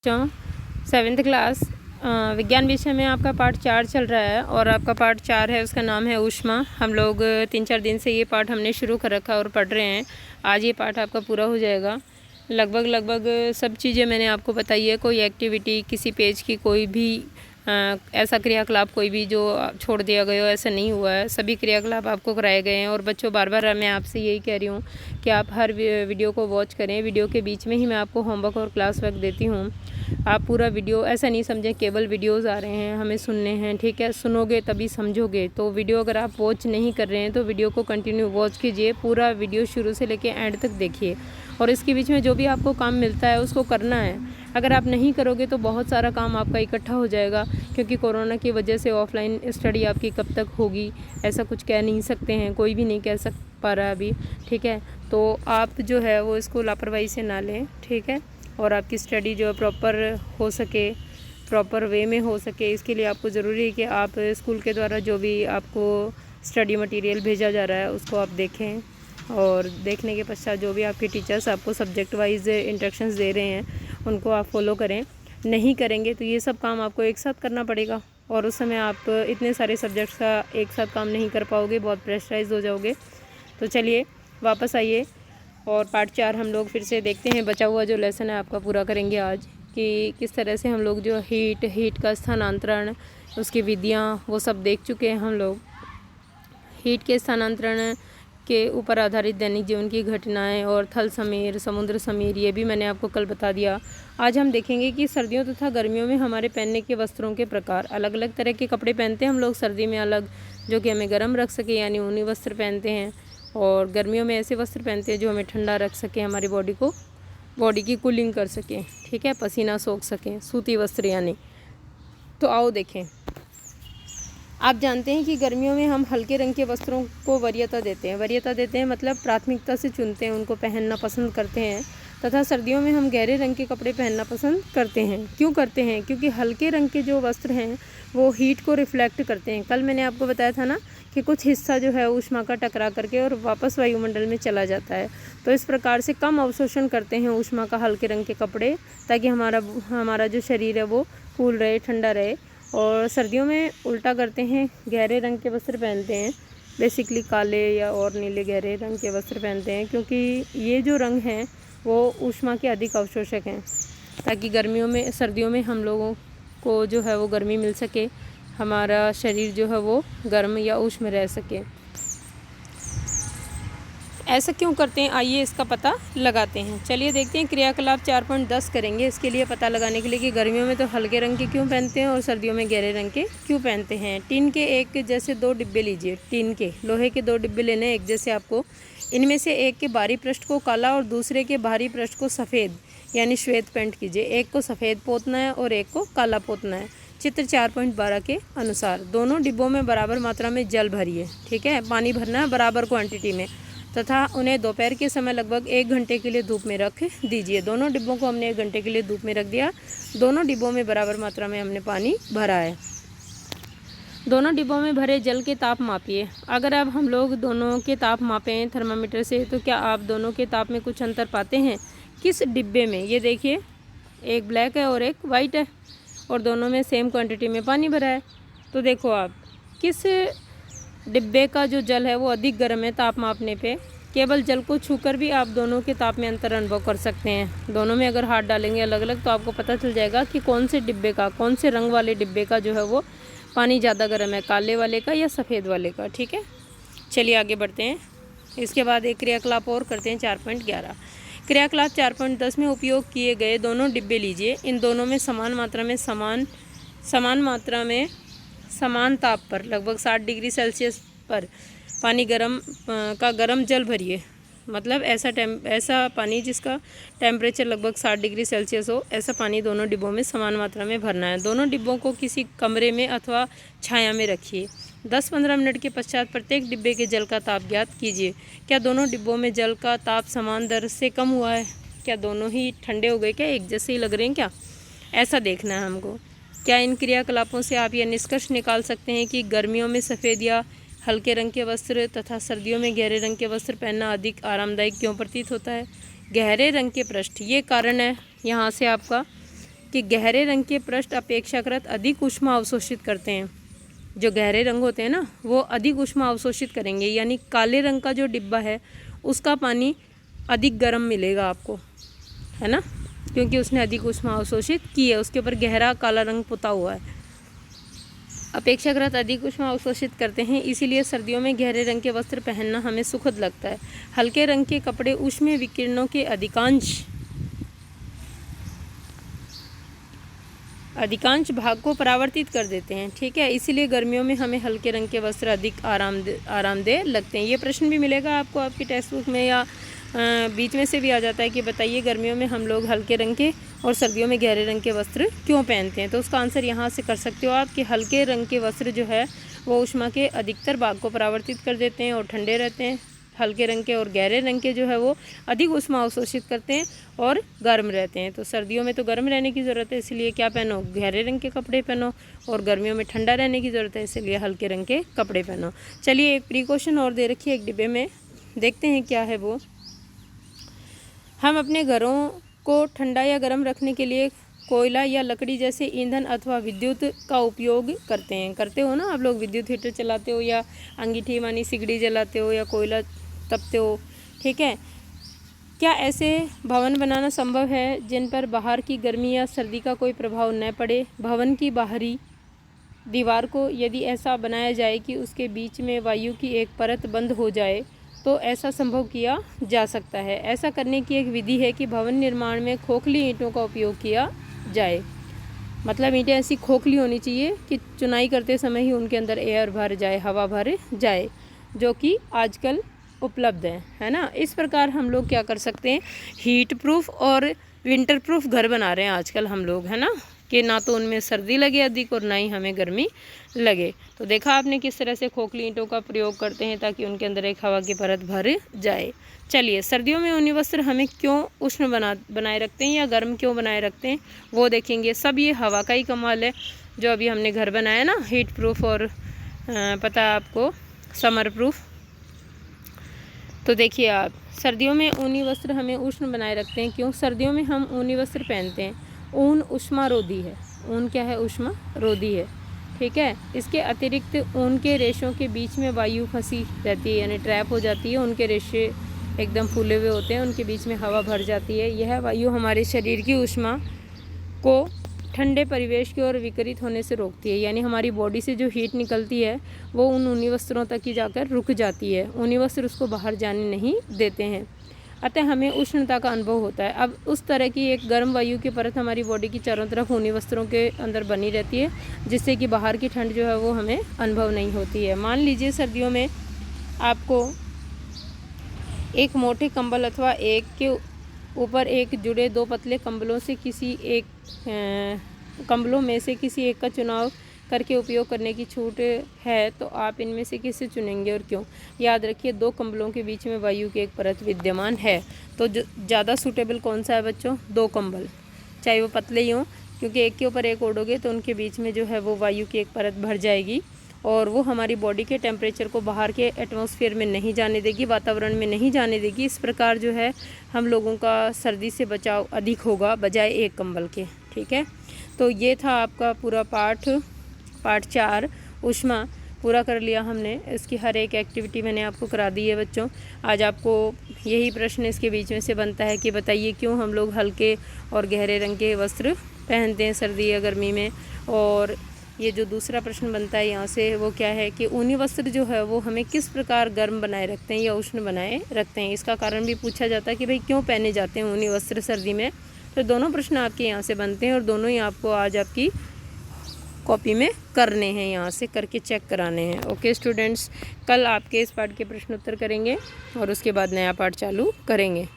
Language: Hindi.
बच्चों 7th क्लास विज्ञान विषय में आपका पाठ 4 चल रहा है और आपका पाठ 4 है, उसका नाम है ऊष्मा। हम लोग 3-4 दिन से ये पाठ हमने शुरू कर रखा और पढ़ रहे हैं। आज ये पाठ आपका पूरा हो जाएगा। लगभग सब चीज़ें मैंने आपको बताई है। कोई एक्टिविटी किसी पेज की कोई भी ऐसा क्रियाकलाप कोई भी जो छोड़ दिया गया हो, ऐसा नहीं हुआ है। सभी क्रियाकलाप आपको कराए गए हैं। और बच्चों, बार बार मैं आपसे यही कह रही हूँ कि आप हर वीडियो को वॉच करें। वीडियो के बीच में ही मैं आपको होमवर्क और क्लास वर्क देती हूँ। आप पूरा वीडियो ऐसा नहीं समझें केवल वीडियोज़ आ रहे हैं हमें सुनने हैं, ठीक है। सुनोगे तभी समझोगे। तो वीडियो अगर आप वॉच नहीं कर रहे हैं तो वीडियो को कंटिन्यू वॉच कीजिए। पूरा वीडियो शुरू से लेकर एंड तक देखिए और इसके बीच में जो भी आपको काम मिलता है उसको करना है। अगर आप नहीं करोगे तो बहुत सारा काम आपका इकट्ठा हो जाएगा, क्योंकि कोरोना की वजह से ऑफलाइन स्टडी आपकी कब तक होगी ऐसा कुछ कह नहीं सकते हैं, कोई भी नहीं कह पा रहा अभी, ठीक है। तो आप जो है वो इसको लापरवाही से ना लें, ठीक है। और आपकी स्टडी जो है प्रॉपर हो सके, प्रॉपर वे में हो सके, इसके लिए आपको ज़रूरी है कि आप स्कूल के द्वारा जो भी आपको स्टडी मटेरियल भेजा जा रहा है उसको आप देखें। और देखने के पश्चात जो भी आपके टीचर्स आपको सब्जेक्ट वाइज इंस्ट्रक्शंस दे रहे हैं उनको आप फॉलो करें। नहीं करेंगे तो ये सब काम आपको एक साथ करना पड़ेगा और उस समय आप इतने सारे सब्जेक्ट्स का एक साथ काम नहीं कर पाओगे, बहुत प्रेशराइज हो जाओगे। तो चलिए वापस आइए और पार्ट 4 हम लोग फिर से देखते हैं। बचा हुआ जो लेसन है आपका पूरा करेंगे आज, कि किस तरह से हम लोग जो हीट का स्थानांतरण, उसकी विधियाँ वो सब देख चुके हैं हम लोग। हीट के स्थानांतरण के ऊपर आधारित दैनिक जीवन की घटनाएं और थल समीर, समुद्र समीर, ये भी मैंने आपको कल बता दिया। आज हम देखेंगे कि सर्दियों तथा गर्मियों में हमारे पहनने के वस्त्रों के प्रकार। अलग अलग तरह के कपड़े पहनते हैं हम लोग। सर्दी में अलग जो कि हमें गर्म रख सके, यानी ऊनी वस्त्र पहनते हैं। और गर्मियों में ऐसे वस्त्र पहनते हैं जो हमें ठंडा रख सके, हमारी बॉडी की कूलिंग कर सकें, ठीक है, पसीना सोख सकें, सूती वस्त्र यानी। तो आओ देखें। आप जानते हैं कि गर्मियों में हम हल्के रंग के वस्त्रों को वरीयता देते हैं मतलब प्राथमिकता से चुनते हैं, उनको पहनना पसंद करते हैं। तथा सर्दियों में हम गहरे रंग के कपड़े पहनना पसंद करते हैं। क्यों करते हैं? क्योंकि हल्के रंग के जो वस्त्र हैं वो हीट को रिफ्लेक्ट करते हैं। कल मैंने आपको बताया था ना कि कुछ हिस्सा जो है ऊष्मा का टकरा करके और वापस वायुमंडल में चला जाता है। तो इस प्रकार से कम अवशोषण करते हैं ऊष्मा का हल्के रंग के कपड़े, ताकि हमारा जो शरीर है वो कूल रहे, ठंडा रहे। और सर्दियों में उल्टा करते हैं, गहरे रंग के वस्त्र पहनते हैं, बेसिकली काले या और नीले गहरे रंग के वस्त्र पहनते हैं, क्योंकि ये जो रंग हैं वो ऊष्मा के अधिक अवशोषक हैं, ताकि सर्दियों में हम लोगों को जो है वो गर्मी मिल सके, हमारा शरीर जो है वो गर्म या ऊष्म रह सके। ऐसा क्यों करते हैं, आइए इसका पता लगाते हैं। चलिए देखते हैं। क्रियाकलाप 4.10 करेंगे इसके लिए, पता लगाने के लिए कि गर्मियों में तो हल्के रंग के क्यों पहनते हैं और सर्दियों में गहरे रंग के क्यों पहनते हैं। टीन के एक जैसे 2 डिब्बे लीजिए। टीन के लोहे के 2 डिब्बे लेने एक जैसे आपको। इनमें से एक के बाहरी पृष्ठ को काला और दूसरे के बाहरी पृष्ठ को सफ़ेद यानी श्वेत पेंट कीजिए। एक को सफ़ेद पोतना है और एक को काला पोतना है, चित्र 4.12 के अनुसार। दोनों डिब्बों में बराबर मात्रा में जल भरिए, ठीक है, पानी भरना है बराबर क्वांटिटी में, तथा उन्हें दोपहर के समय लगभग 1 घंटे के लिए धूप में रख दीजिए। दोनों डिब्बों को हमने 1 घंटे के लिए धूप में रख दिया। दोनों डिब्बों में बराबर मात्रा में हमने पानी भरा है। दोनों डिब्बों में भरे जल के ताप मापिए। अगर अब हम लोग दोनों के ताप मापें थर्मामीटर से, तो क्या आप दोनों के ताप में कुछ अंतर पाते हैं? किस डिब्बे में? ये देखिए, एक ब्लैक है और एक वाइट है और दोनों में सेम क्वांटिटी में पानी भरा है। तो देखो आप किस डिब्बे का जो जल है वो अधिक गर्म है ताप मापने पे। केवल जल को छूकर भी आप दोनों के ताप में अंतर अनुभव कर सकते हैं। दोनों में अगर हाथ डालेंगे अलग अलग तो आपको पता चल जाएगा कि कौन से रंग वाले डिब्बे का जो है वो पानी ज़्यादा गर्म है, काले वाले का या सफ़ेद वाले का, ठीक है। चलिए आगे बढ़ते हैं। इसके बाद एक क्रियाकलाप और करते हैं 4.11। क्रियाकलाप 4.10 में उपयोग किए गए दोनों डिब्बे लीजिए। इन दोनों में समान मात्रा में समान ताप पर लगभग 60 डिग्री सेल्सियस पर पानी गर्म जल भरिए। मतलब ऐसा पानी जिसका टेम्परेचर लगभग 60 डिग्री सेल्सियस हो, ऐसा पानी दोनों डिब्बों में समान मात्रा में भरना है। दोनों डिब्बों को किसी कमरे में अथवा छाया में रखिए। 10-15 मिनट के पश्चात प्रत्येक डिब्बे के जल का ताप ज्ञात कीजिए। क्या दोनों डिब्बों में जल का ताप समान दर से कम हुआ है? क्या दोनों ही ठंडे हो गए? क्या एक जैसे ही लग रहे हैं? क्या ऐसा देखना है हमको। क्या इन क्रियाकलापों से आप यह निष्कर्ष निकाल सकते हैं कि गर्मियों में सफ़ेद या हल्के रंग के वस्त्र तथा सर्दियों में गहरे रंग के वस्त्र पहनना अधिक आरामदायक क्यों प्रतीत होता है? गहरे रंग के पृष्ठ, ये कारण है यहाँ से आपका कि गहरे रंग के पृष्ठ अपेक्षाकृत अधिक ऊष्मा अवशोषित करते हैं। जो गहरे रंग होते हैं ना वो अधिक ऊष्मा अवशोषित करेंगे, यानी काले रंग का जो डिब्बा है उसका पानी अधिक गर्म मिलेगा आपको, है ना, क्योंकि उसने अधिक ऊष्मा अवशोषित की है, उसके ऊपर गहरा काला रंग पुता हुआ है। अपेक्षाकृत अधिक ऊष्मा अवशोषित करते हैं, इसीलिए सर्दियों में गहरे रंग के वस्त्र पहनना हमें सुखद लगता है। हल्के रंग के कपड़े ऊष्मीय विकिरणों के अधिकांश भाग को परावर्तित कर देते हैं, ठीक है, इसीलिए गर्मियों में हमें हल्के रंग के वस्त्र अधिक आरामदेह लगते हैं। ये प्रश्न भी मिलेगा आपको आपकी टेक्स्ट बुक में, या बीच में से भी आ जाता है कि बताइए गर्मियों में हम लोग हल्के रंग के और सर्दियों में गहरे रंग के वस्त्र क्यों पहनते हैं। तो उसका आंसर यहाँ से कर सकते हो आप कि हल्के रंग के वस्त्र जो है वो ऊष्मा के अधिकतर भाग को परावर्तित कर देते हैं और ठंडे रहते हैं। हल्के रंग के और गहरे रंग के जो है वो अधिक ऊष्मा अवशोषित करते हैं और गर्म रहते हैं। तो सर्दियों में तो गर्म रहने की ज़रूरत है, इसलिए क्या पहनो, गहरे रंग के कपड़े पहनो, और गर्मियों में ठंडा रहने की ज़रूरत है, इसलिए हल्के रंग के कपड़े पहनो। चलिए एक प्रिकॉशन और दे रखिए एक डिब्बे में, देखते हैं क्या है वो। हम अपने घरों को ठंडा या गर्म रखने के लिए कोयला या लकड़ी जैसे ईंधन अथवा विद्युत का उपयोग करते हो ना आप लोग, विद्युत हीटर चलाते हो या अंगीठी मानी सिगड़ी जलाते हो या कोयला तपते हो, ठीक है। क्या ऐसे भवन बनाना संभव है जिन पर बाहर की गर्मी या सर्दी का कोई प्रभाव न पड़े? भवन की बाहरी दीवार को यदि ऐसा बनाया जाए कि उसके बीच में वायु की एक परत बंद हो जाए तो ऐसा संभव किया जा सकता है। ऐसा करने की एक विधि है कि भवन निर्माण में खोखली ईंटों का उपयोग किया जाए। मतलब ईंटें ऐसी खोखली होनी चाहिए कि चुनाई करते समय ही उनके अंदर एयर भर जाए, हवा भर जाए, जो कि आजकल उपलब्ध है ना। इस प्रकार हम लोग क्या कर सकते हैं, हीट प्रूफ और विंटर प्रूफ घर बना रहे हैं आजकल हम लोग, है ना, कि ना तो उनमें सर्दी लगे अधिक और ना ही हमें गर्मी लगे। तो देखा आपने किस तरह से खोखली ईंटों का प्रयोग करते हैं ताकि उनके अंदर एक हवा की परत भर जाए। चलिए सर्दियों में ऊनी वस्त्र हमें क्यों उष्ण बनाए रखते हैं या गर्म क्यों बनाए रखते हैं वो देखेंगे। सब ये हवा का ही कमाल है जो अभी हमने घर बनाया ना, हीट प्रूफ और पता है आपको समर प्रूफ। तो देखिए आप, सर्दियों में ऊनी वस्त्र हमें उष्ण बनाए रखते हैं। क्यों? सर्दियों में हम ऊनी वस्त्र पहनते हैं। ऊन ऊष्मारोधी है। ऊन क्या है? ऊष्मारोधी है, ठीक है। इसके अतिरिक्त ऊन के रेशों के बीच में वायु फंसी रहती है, यानी ट्रैप हो जाती है। उनके रेशे एकदम फूले हुए होते हैं, उनके बीच में हवा भर जाती है। यह वायु हमारे शरीर की ऊष्मा को ठंडे परिवेश की ओर विकृत होने से रोकती है, यानी हमारी बॉडी से जो हीट निकलती है वो उन ऊनी वस्त्रों तक ही जाकर रुक जाती है। ऊनी वस्त्र उसको बाहर जाने नहीं देते हैं, अतः हमें उष्णता का अनुभव होता है। अब उस तरह की एक गर्म वायु की परत हमारी बॉडी की चारों तरफ ऊनी वस्त्रों के अंदर बनी रहती है, जिससे कि बाहर की ठंड जो है वो हमें अनुभव नहीं होती है। मान लीजिए सर्दियों में आपको एक मोटे कंबल अथवा एक के ऊपर एक जुड़े दो पतले कंबलों से किसी एक कंबलों में से किसी एक का चुनाव करके उपयोग करने की छूट है, तो आप इनमें से किसे चुनेंगे और क्यों? याद रखिए, दो कंबलों के बीच में वायु की एक परत विद्यमान है, तो जो ज़्यादा सूटेबल कौन सा है बच्चों? दो कंबल, चाहे वो पतले ही हों, क्योंकि एक के ऊपर एक ओढ़ोगे तो उनके बीच में जो है वो वायु की एक परत भर जाएगी और वो हमारी बॉडी के टेम्परेचर को बाहर के एटमॉस्फेयर में नहीं जाने देगी, वातावरण में नहीं जाने देगी। इस प्रकार जो है हम लोगों का सर्दी से बचाव अधिक होगा बजाय एक कंबल के, ठीक है। तो ये था आपका पूरा पार्ट 4 ऊष्मा पूरा कर लिया हमने। इसकी हर एक एक्टिविटी मैंने आपको करा दी है बच्चों। आज आपको यही प्रश्न इसके बीच में से बनता है कि बताइए क्यों हम लोग हल्के और गहरे रंग के वस्त्र पहनते हैं सर्दी या गर्मी में। और ये जो दूसरा प्रश्न बनता है यहाँ से वो क्या है कि ऊनी वस्त्र जो है वो हमें किस प्रकार गर्म बनाए रखते हैं या उष्ण बनाए रखते हैं। इसका कारण भी पूछा जाता है कि भाई क्यों पहने जाते हैं ऊनी वस्त्र सर्दी में। तो दोनों प्रश्न आपके यहाँ से बनते हैं और दोनों ही आपको आज आपकी कॉपी में करने हैं, यहाँ से करके चेक कराने हैं। ओके स्टूडेंट्स, कल आपके इस पाठ के प्रश्न उत्तर करेंगे और उसके बाद नया पाठ चालू करेंगे।